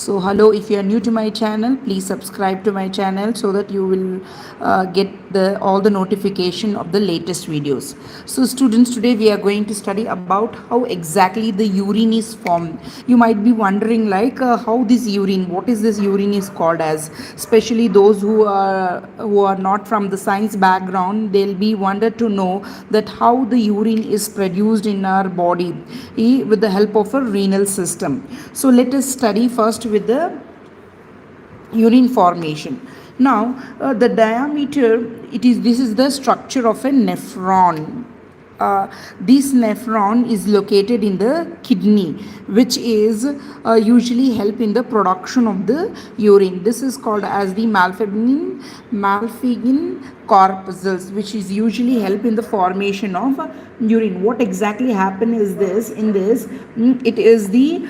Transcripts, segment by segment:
So hello, if you are new to my channel, please subscribe to my channel so that you will get all the notification of the latest videos. So students, today we are going to study about how exactly the urine is formed. You might be wondering how this urine, what is this urine is called as, especially those who are not from the science background, they'll be wondered to know that how the urine is produced in our body with the help of a renal system. So let us study first with the urine formation. Now, the diameter, this is the structure of a nephron. This nephron is located in the kidney, which is usually help in the production of the urine. This is called as the malfigin corpuscles, which is usually help in the formation of urine. What exactly happen is this? In this, it is the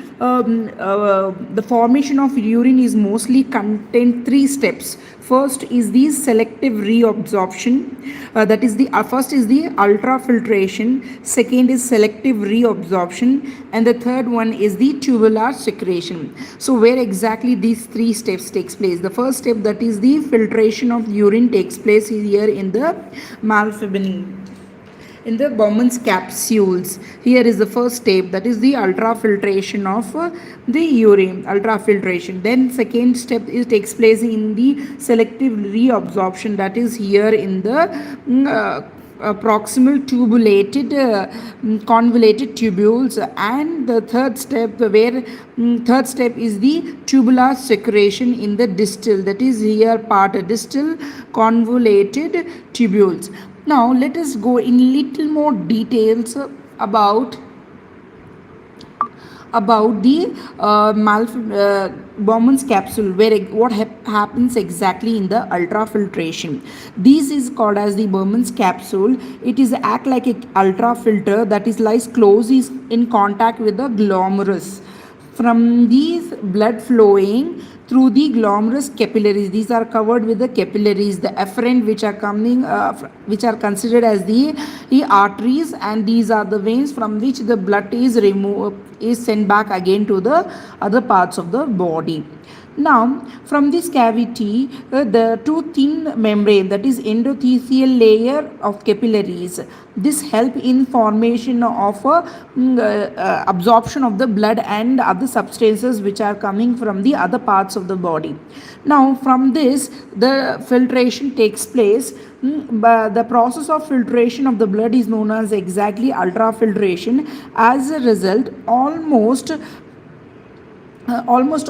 formation of urine is mostly contain three steps. First is the selective reabsorption. That is the first is the ultrafiltration. Second is selective reabsorption, and the third one is the tubular secretion. So where exactly these three steps takes place? The first step, that is the filtration of urine, takes place here in the malfibinin, in the Bowman's capsules. Here is the first step, that is the ultrafiltration of the urine, ultrafiltration. Then second step is takes place in the selective reabsorption, that is here in the proximal tubulated convoluted tubules. And the third step is the tubular secretion in the distal, that is here part distal convoluted tubules. Now let us go in little more details about the Bowman's capsule, where what happens exactly in the ultrafiltration. This is called as the Bowman's capsule. It is act like a ultrafilter that is lies close is in contact with the glomerulus. From these blood flowing through the glomerulus capillaries, these are covered with the capillaries, the afferent, which are which are considered as the arteries, and these are the veins from which the blood is sent back again to the other parts of the body. Now, from this cavity, the two thin membrane, that is endothelial layer of capillaries, this help in formation of absorption of the blood and other substances which are coming from the other parts of the body. Now, from this, the filtration takes place. But the process of filtration of the blood is known as exactly ultrafiltration. As a result, almost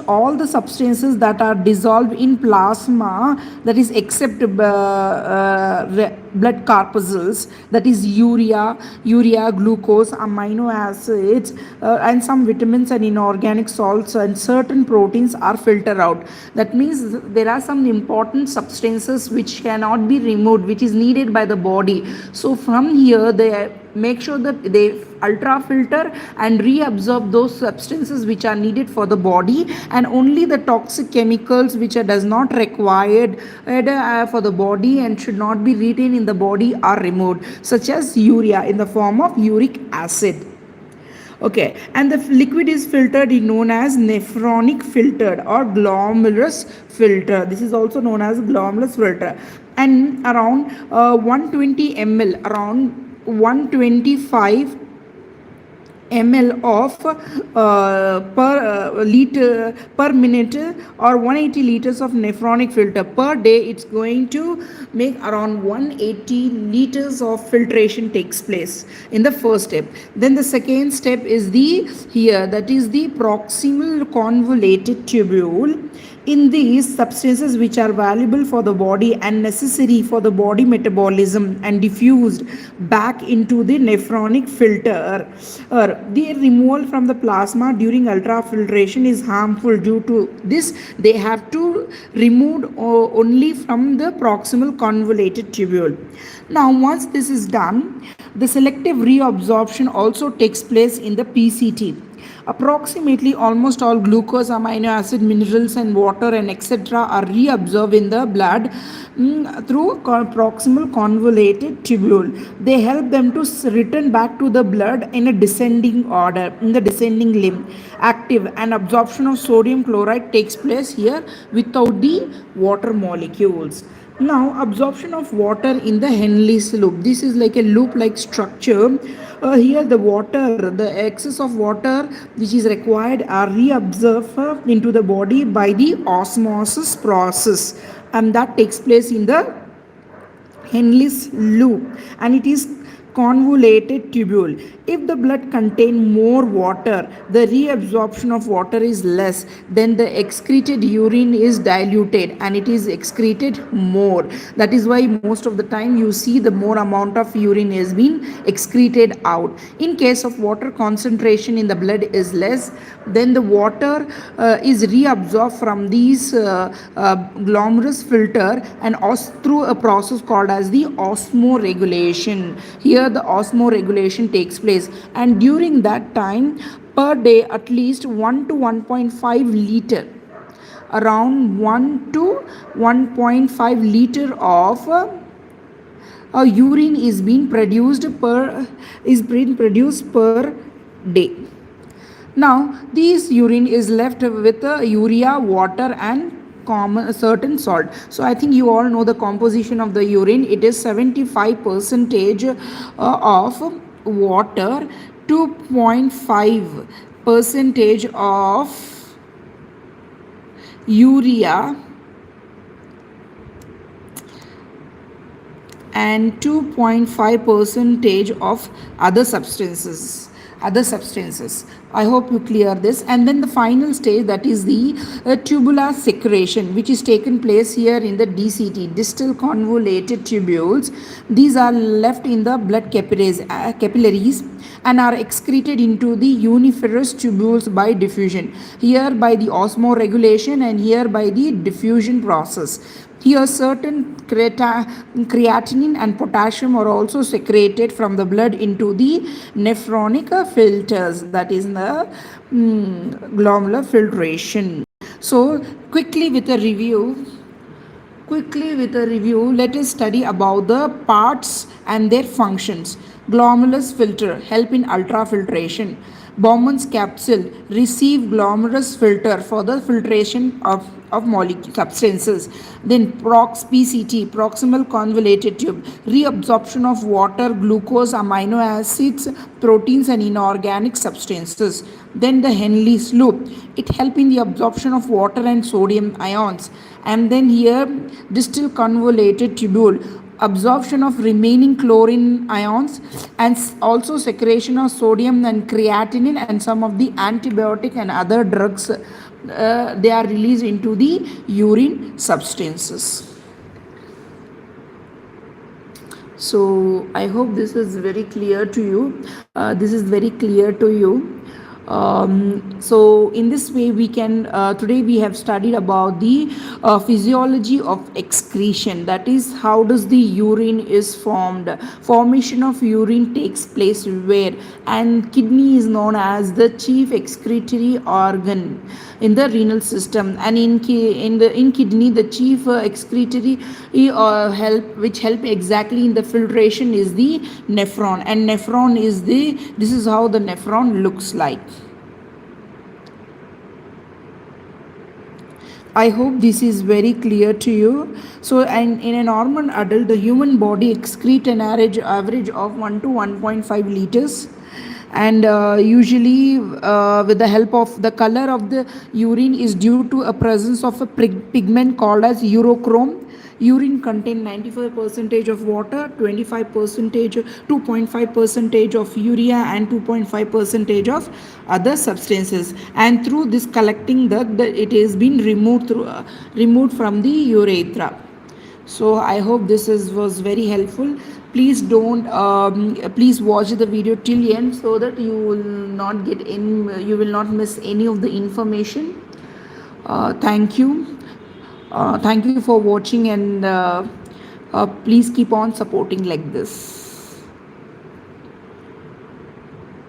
all the substances that are dissolved in plasma, that is except blood corpuscles, that is urea, glucose, amino acids, and some vitamins and inorganic salts and certain proteins are filtered out. That means there are some important substances which cannot be removed, which is needed by the body. So from here they make sure that they ultrafilter and reabsorb those substances which are needed for the body, and only the toxic chemicals which are does not required for the body and should not be retained in the body are removed, such as urea in the form of uric acid. Okay, and the liquid is filtered is known as nephronic filtered or glomerulus filter. This is also known as glomerulus filter. And around 120 ml, around 125 ml of per liter per minute, or 180 liters of nephronic filter per day. It's going to make around 180 liters of filtration takes place in the first step. Then the second step is that is the proximal convoluted tubule. In these, substances which are valuable for the body and necessary for the body metabolism and diffused back into the nephronic filter. The removal from the plasma during ultrafiltration is harmful. Due to this, they have to remove only from the proximal convoluted tubule. Now, once this is done, the selective reabsorption also takes place in the PCT. Approximately almost all glucose, amino acid, minerals, and water and etc. are reabsorbed in the blood through proximal convoluted tubule. They help them to return back to the blood in a descending order, in the descending limb. Active and absorption of sodium chloride takes place here without the water molecules. Now, absorption of water in the Henle's loop. This is like a loop-like structure. Here, the water, the excess of water which is required, are reabsorbed into the body by the osmosis process, and that takes place in the Henle's loop, and it is convoluted tubule. If the blood contain more water, the reabsorption of water is less, then the excreted urine is diluted and it is excreted more. That is why most of the time you see the more amount of urine has been excreted out. In case of water concentration in the blood is less, then the water is reabsorbed from these glomerulus filter and through a process called as the osmoregulation. Here the osmoregulation takes place, and during that time, per day at least 1 to 1.5 liter, around 1 to 1.5 liter of urine is being produced per day. Now this urine is left with urea, water, and certain salt. So I think you all know the composition of the urine. It is 75 percentage of water, 2.5 percentage of urea, and 2.5 percentage of other substances. I hope you clear this. And then the final stage, that is the tubular secretion, which is taken place here in the DCT, distal convoluted tubules. These are left in the blood capillaries and are excreted into the uniferous tubules by diffusion. Here by the osmoregulation and here by the diffusion process. Here certain creatinine and potassium are also secreted from the blood into the nephronic filters, that is the glomerular filtration. So quickly with a review, let us study about the parts and their functions. Glomerulus filter help in ultrafiltration. Bowman's capsule receive glomerulus filter for the filtration of molecule substances. Then PCT, proximal convoluted tube, reabsorption of water, glucose, amino acids, proteins, and inorganic substances. Then the Henle's loop, it help in the absorption of water and sodium ions. And then here distal convoluted tubule, absorption of remaining chlorine ions, and also secretion of sodium and creatinine and some of the antibiotic and other drugs. They are released into the urine substances. So I hope this is very clear to you. So in this way we can today we have studied about the physiology of excretion, that is how does the urine is formed. Formation of urine takes place where, and kidney is known as the chief excretory organ in the renal system, and in kidney the chief excretory help exactly in the filtration is the nephron, and this is how the nephron looks like. I hope this is very clear to you. So, and in a normal adult, the human body excrete an average of 1 to 1.5 liters, and usually with the help of the color of the urine is due to a presence of a pigment called as urochrome. Urine contain 95% of water, 2.5% of urea, and 2.5% of other substances. And through this collecting duct, it has been removed from the urethra. So I hope this was very helpful. Please please watch the video till end so that you will not miss any of the information. Thank you. Thank you for watching, and please keep on supporting like this.